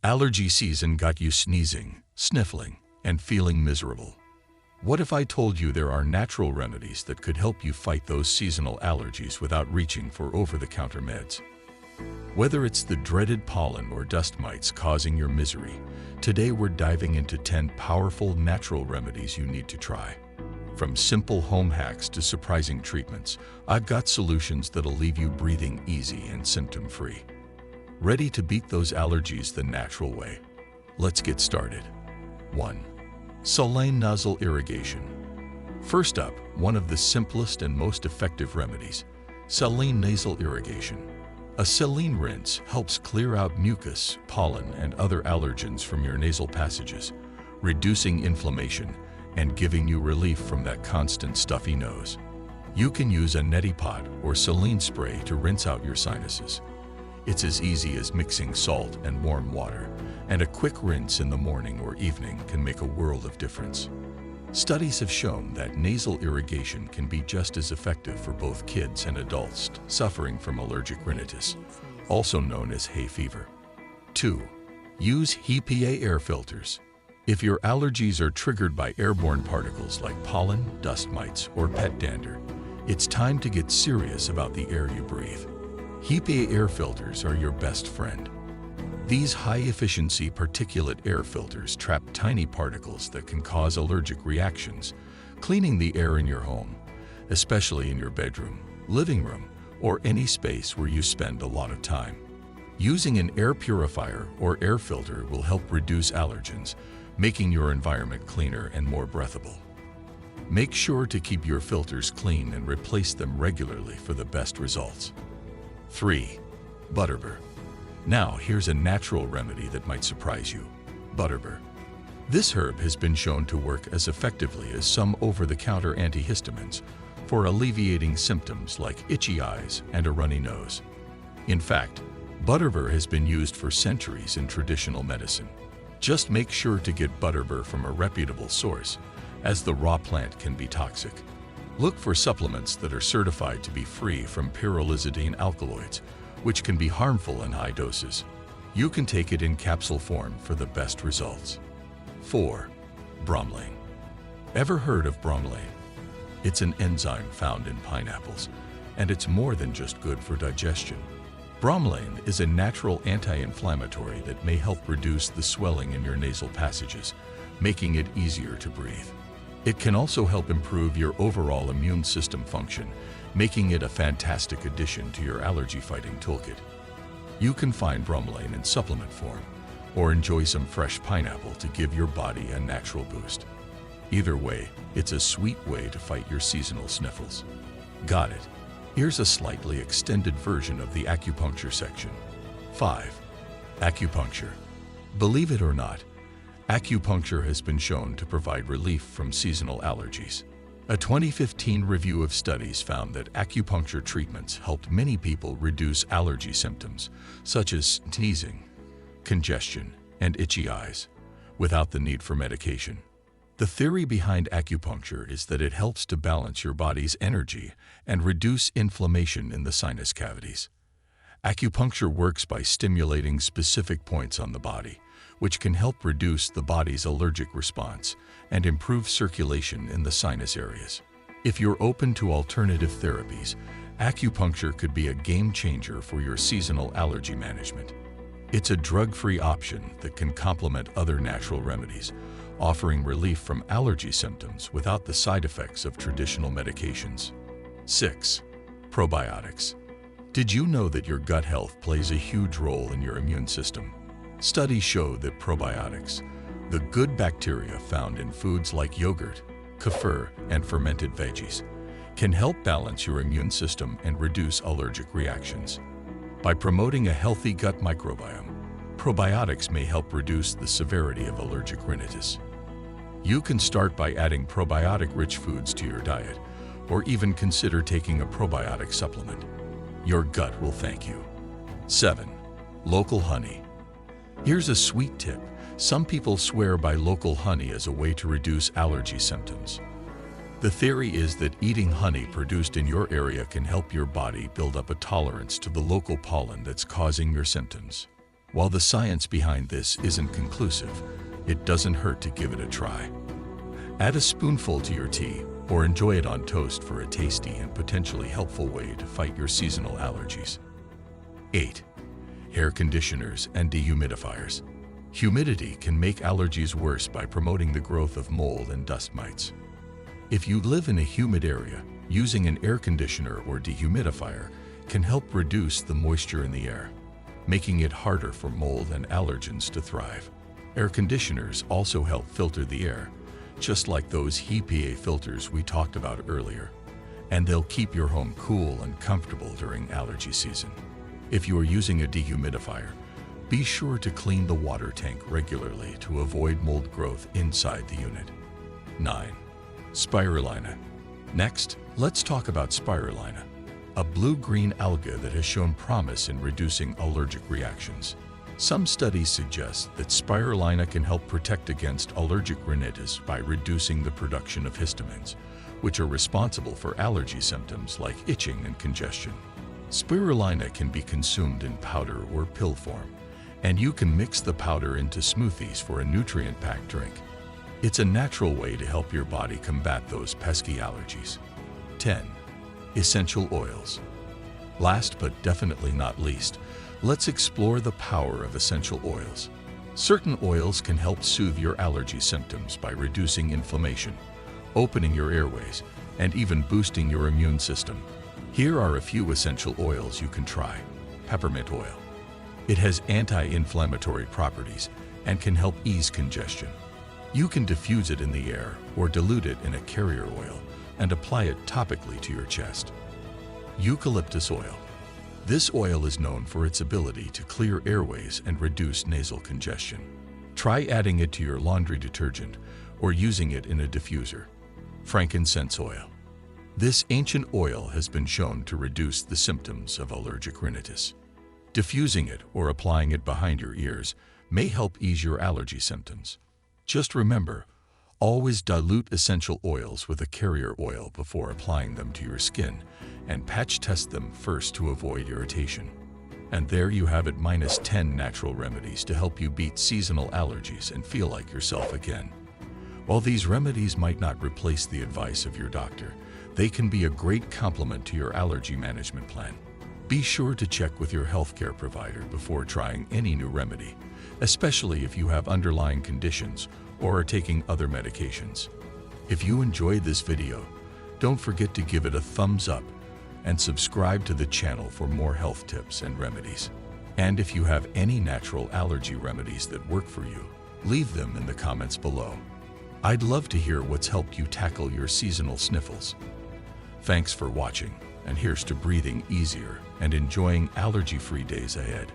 Allergy season got you sneezing, sniffling, and feeling miserable. What if I told you there are natural remedies that could help you fight those seasonal allergies without reaching for over-the-counter meds? Whether it's the dreaded pollen or dust mites causing your misery, today we're diving into 10 powerful natural remedies you need to try. From simple home hacks to surprising treatments, I've got solutions that'll leave you breathing easy and symptom-free. Ready to beat those allergies the natural way? Let's get started. 1. Saline nasal irrigation. First up, one of the simplest and most effective remedies, saline nasal irrigation. A saline rinse helps clear out mucus, pollen, and other allergens from your nasal passages, reducing inflammation and giving you relief from that constant stuffy nose. You can use a neti pot or saline spray to rinse out your sinuses. It's as easy as mixing salt and warm water, and a quick rinse in the morning or evening can make a world of difference. Studies have shown that nasal irrigation can be just as effective for both kids and adults suffering from allergic rhinitis, also known as hay fever. 2. Use HEPA air filters. If your allergies are triggered by airborne particles like pollen, dust mites, or pet dander, it's time to get serious about the air you breathe. HEPA air filters are your best friend. These high-efficiency particulate air filters trap tiny particles that can cause allergic reactions, cleaning the air in your home, especially in your bedroom, living room, or any space where you spend a lot of time. Using an air purifier or air filter will help reduce allergens, making your environment cleaner and more breathable. Make sure to keep your filters clean and replace them regularly for the best results. 3. Butterbur. Now here's a natural remedy that might surprise you. Butterbur. This herb has been shown to work as effectively as some over-the-counter antihistamines for alleviating symptoms like itchy eyes and a runny nose. In fact, butterbur has been used for centuries in traditional medicine. Just make sure to get butterbur from a reputable source, as the raw plant can be toxic. Look for supplements that are certified to be free from pyrrolizidine alkaloids, which can be harmful in high doses. You can take it in capsule form for the best results. 4. Bromelain. Ever heard of bromelain? It's an enzyme found in pineapples, and it's more than just good for digestion. Bromelain is a natural anti-inflammatory that may help reduce the swelling in your nasal passages, making it easier to breathe. It can also help improve your overall immune system function, making it a fantastic addition to your allergy-fighting toolkit. You can find bromelain in supplement form, or enjoy some fresh pineapple to give your body a natural boost. Either way, it's a sweet way to fight your seasonal sniffles. Got it? Here's a slightly extended version of the acupuncture section. 5. Acupuncture. Believe it or not, acupuncture has been shown to provide relief from seasonal allergies. A 2015 review of studies found that acupuncture treatments helped many people reduce allergy symptoms, such as sneezing, congestion, and itchy eyes, without the need for medication. The theory behind acupuncture is that it helps to balance your body's energy and reduce inflammation in the sinus cavities. Acupuncture works by stimulating specific points on the body, which can help reduce the body's allergic response and improve circulation in the sinus areas. If you're open to alternative therapies, acupuncture could be a game changer for your seasonal allergy management. It's a drug-free option that can complement other natural remedies, offering relief from allergy symptoms without the side effects of traditional medications. 6. Probiotics. Did you know that your gut health plays a huge role in your immune system? Studies show that probiotics, the good bacteria found in foods like yogurt, kefir, and fermented veggies, can help balance your immune system and reduce allergic reactions. By promoting a healthy gut microbiome, probiotics may help reduce the severity of allergic rhinitis. You can start by adding probiotic-rich foods to your diet, or even consider taking a probiotic supplement. Your gut will thank you. 7. Local honey. Here's a sweet tip. Some people swear by local honey as a way to reduce allergy symptoms. The theory is that eating honey produced in your area can help your body build up a tolerance to the local pollen that's causing your symptoms. While the science behind this isn't conclusive, it doesn't hurt to give it a try. Add a spoonful to your tea or enjoy it on toast for a tasty and potentially helpful way to fight your seasonal allergies. 8. Air conditioners and dehumidifiers. Humidity can make allergies worse by promoting the growth of mold and dust mites. If you live in a humid area, using an air conditioner or dehumidifier can help reduce the moisture in the air, making it harder for mold and allergens to thrive. Air conditioners also help filter the air, just like those HEPA filters we talked about earlier, and they'll keep your home cool and comfortable during allergy season. If you are using a dehumidifier, be sure to clean the water tank regularly to avoid mold growth inside the unit. 9. Spirulina. Next, let's talk about spirulina, a blue-green alga that has shown promise in reducing allergic reactions. Some studies suggest that spirulina can help protect against allergic rhinitis by reducing the production of histamines, which are responsible for allergy symptoms like itching and congestion. Spirulina can be consumed in powder or pill form, and you can mix the powder into smoothies for a nutrient-packed drink. It's a natural way to help your body combat those pesky allergies. 10. Essential oils. Last but definitely not least, let's explore the power of essential oils. Certain oils can help soothe your allergy symptoms by reducing inflammation, opening your airways, and even boosting your immune system. Here are a few essential oils you can try. Peppermint oil. It has anti-inflammatory properties and can help ease congestion. You can diffuse it in the air or dilute it in a carrier oil and apply it topically to your chest. Eucalyptus oil. This oil is known for its ability to clear airways and reduce nasal congestion. Try adding it to your laundry detergent or using it in a diffuser. Frankincense oil. This ancient oil has been shown to reduce the symptoms of allergic rhinitis. Diffusing it or applying it behind your ears may help ease your allergy symptoms. Just remember, always dilute essential oils with a carrier oil before applying them to your skin, and patch test them first to avoid irritation. And there you have it, -10 natural remedies to help you beat seasonal allergies and feel like yourself again. While these remedies might not replace the advice of your doctor, they can be a great complement to your allergy management plan. Be sure to check with your healthcare provider before trying any new remedy, especially if you have underlying conditions or are taking other medications. If you enjoyed this video, don't forget to give it a thumbs up and subscribe to the channel for more health tips and remedies. And if you have any natural allergy remedies that work for you, leave them in the comments below. I'd love to hear what's helped you tackle your seasonal sniffles. Thanks for watching, and here's to breathing easier and enjoying allergy-free days ahead.